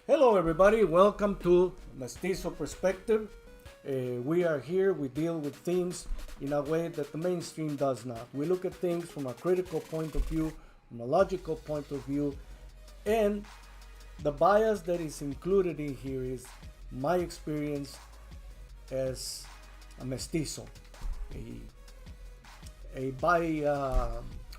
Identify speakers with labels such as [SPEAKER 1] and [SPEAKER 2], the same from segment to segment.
[SPEAKER 1] Hello, everybody. Welcome to Mestizo Perspective. We are here. We deal with themes in a way that the mainstream does not. We look at things from a critical point of view, from a logical point of view, and the bias that is included in here is my experience as a mestizo,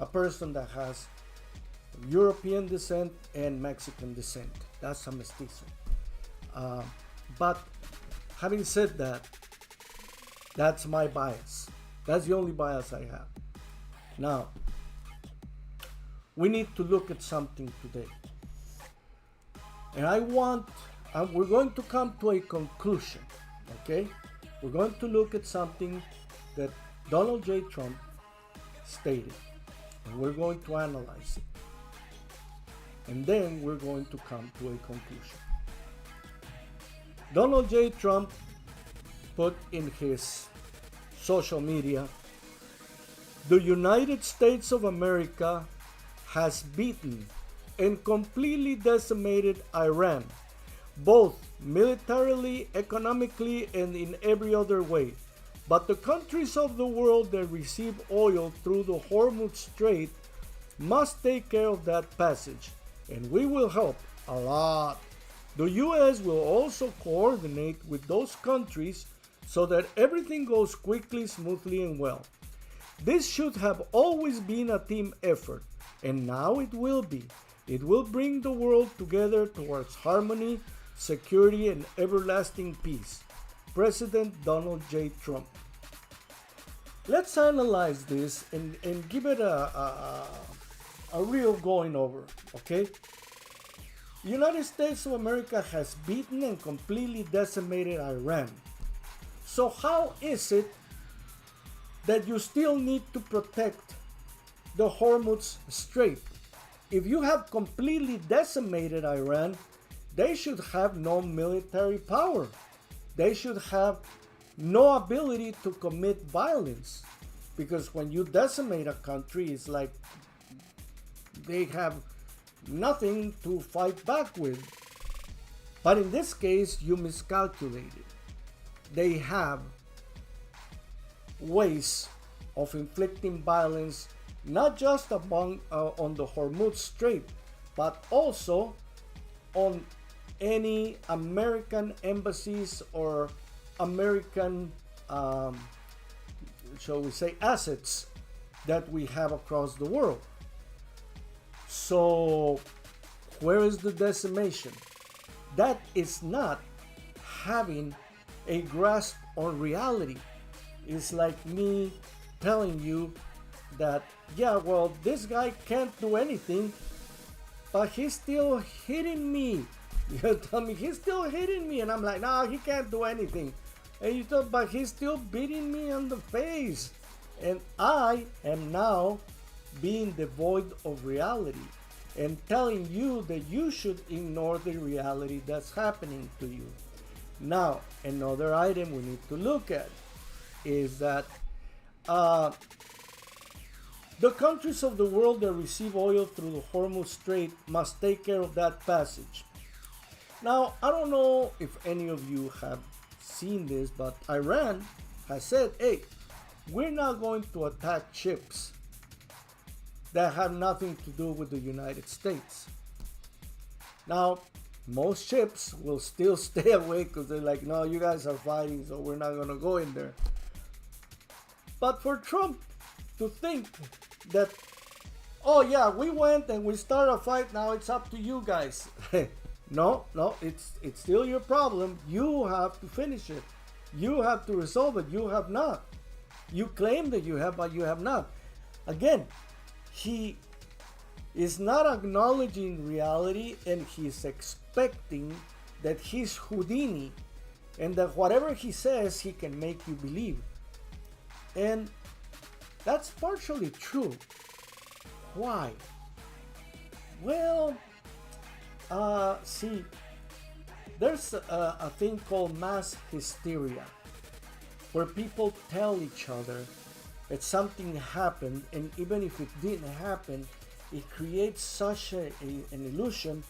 [SPEAKER 1] a person that has European descent and Mexican descent. That's a mestizo. But having said that, that's my bias. That's the only bias I have. Now, we need to look at something today. And we're going to come to a conclusion, okay? We're going to look at something that Donald J. Trump stated, and we're going to analyze it. And then we're going to come to a conclusion. Donald J. Trump put in his social media, "The United States of America has beaten and completely decimated Iran, both militarily, economically, and in every other way. But the countries of the world that receive oil through the Hormuz Strait must take care of that passage, and we will help a lot. The U.S. will also coordinate with those countries so that everything goes quickly, smoothly, and well. This should have always been a team effort, and now it will be. It will bring the world together towards harmony, security, and everlasting peace. President Donald J. Trump." Let's analyze this and give it a real going over, okay? The United States of America has beaten and completely decimated Iran. So how is it that you still need to protect the Hormuz Strait? If you have completely decimated Iran, they should have no military power. They should have no ability to commit violence. Because when you decimate a country, it's like they have nothing to fight back with. But in this case, you miscalculated. They have ways of inflicting violence, not just on the Hormuz Strait, but also on any American embassies or American, shall we say, assets that we have across the world. So, where is the decimation? That is not having a grasp on reality. It's like me telling you that, yeah, well, this guy can't do anything, but he's still hitting me. You tell me he's still hitting me, and I'm like, no, he can't do anything. And you tell, but he's still beating me on the face. And I am now being devoid of reality and telling you that you should ignore the reality that's happening to you. Now, another item we need to look at is that the countries of the world that receive oil through the Hormuz Strait must take care of that passage. Now, I don't know if any of you have seen this, but Iran has said, hey, we're not going to attack ships that have nothing to do with the United States. Now, most ships will still stay away because they're like, no, you guys are fighting, so we're not going to go in there. But for Trump to think that, oh yeah, we went and we started a fight, now it's up to you guys. No, it's still your problem. You have to finish it. You have to resolve it. You have not. You claim that you have, but you have not. Again, he is not acknowledging reality, and he's expecting that he's Houdini and that whatever he says, he can make you believe. And that's partially true. Why? Well, see, there's a thing called mass hysteria, where people tell each other that something happened, and even if it didn't happen, it creates such an illusion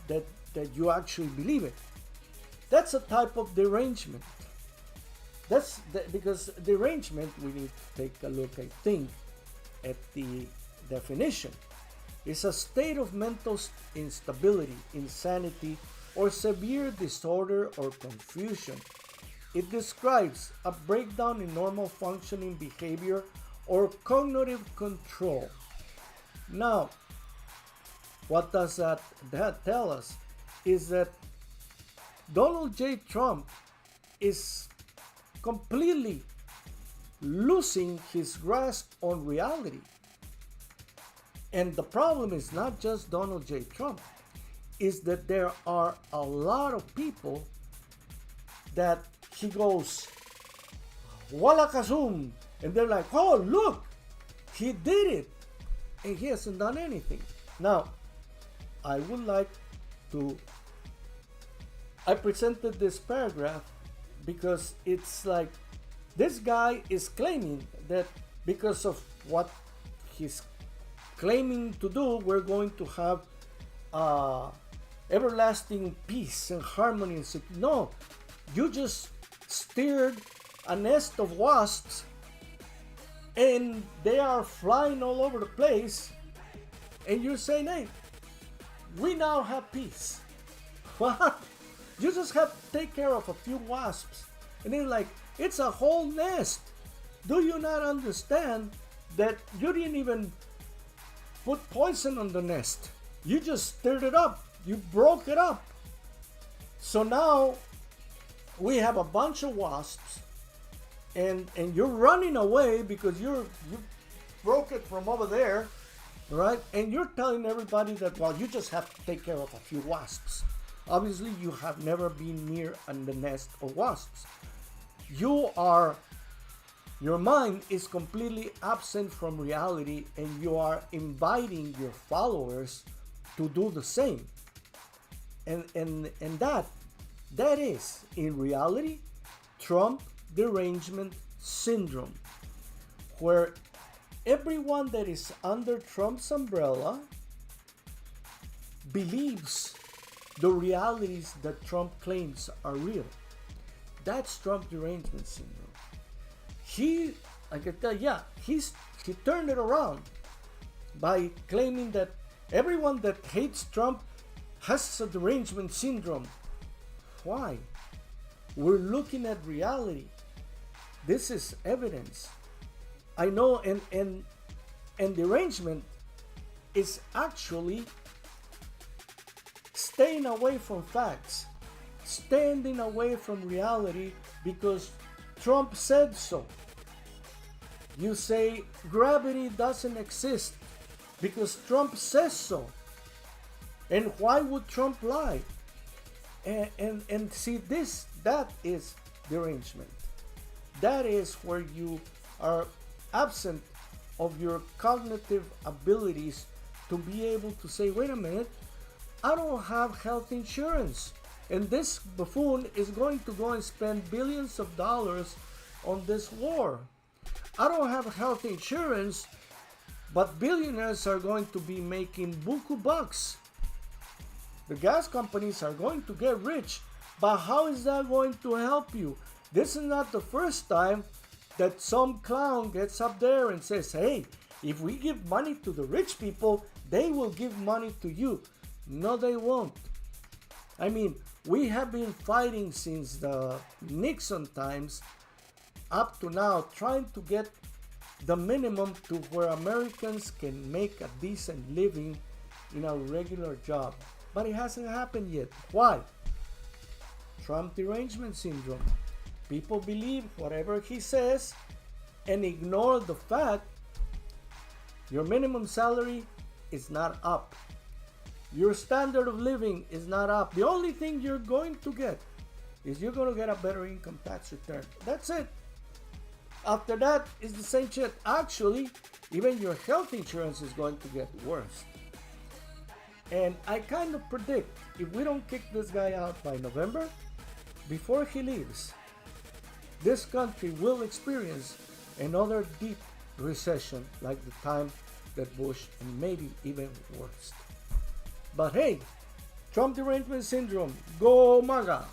[SPEAKER 1] that that you actually believe it. That's a type of derangement. Because derangement, we need to take a look, I think, at the definition. It's a state of mental instability, insanity, or severe disorder or confusion. It describes a breakdown in normal functioning behavior or cognitive control. Now, what does that tell us? Is that Donald J. Trump is completely losing his grasp on reality. And the problem is not just Donald J. Trump, is that there are a lot of people that he goes, wala kasum, and they're like, oh, look, he did it, and he hasn't done anything. Now, I would like to, I presented this paragraph because it's like, this guy is claiming that because of what he's claiming to do, we're going to have everlasting peace and harmony and security. No, you just steered a nest of wasps and they are flying all over the place, and you're saying, hey, we now have peace. What? You just have to take care of a few wasps. And they're like, it's a whole nest. Do you not understand that you didn't even put poison on the nest? You just stirred it up. You broke it up. So now we have a bunch of wasps, and you're running away because you broke it from over there, right? And you're telling everybody that, well, you just have to take care of a few wasps. Obviously, you have never been near the nest of wasps. Your mind is completely absent from reality, and you are inviting your followers to do the same. And that is, in reality, Trump Derangement Syndrome, where everyone that is under Trump's umbrella believes the realities that Trump claims are real. That's Trump Derangement Syndrome. He turned it around by claiming that everyone that hates Trump has a derangement syndrome. Why? We're looking at reality. This is evidence. I know, and derangement is actually staying away from facts, standing away from reality because Trump said so. You say gravity doesn't exist because Trump says so. And why would Trump lie? And see, that is derangement. That is where you are absent of your cognitive abilities to be able to say, wait a minute, I don't have health insurance, and this buffoon is going to go and spend billions of dollars on this war. I don't have health insurance, but billionaires are going to be making buku bucks. The gas companies are going to get rich, but how is that going to help you? This is not the first time that some clown gets up there and says, hey, if we give money to the rich people, they will give money to you. No, they won't. I mean, we have been fighting since the Nixon times up to now, trying to get the minimum to where Americans can make a decent living in a regular job. But it hasn't happened yet. Why? Trump Derangement Syndrome. People believe whatever he says and ignore the fact your minimum salary is not up. Your standard of living is not up. The only thing you're going to get is you're going to get a better income tax return. That's it. After that, it's the same shit. Actually, even your health insurance is going to get worse. And I kind of predict, if we don't kick this guy out by November, before he leaves, this country will experience another deep recession like the time that Bush, and maybe even worse. But hey, Trump Derangement Syndrome. Go MAGA!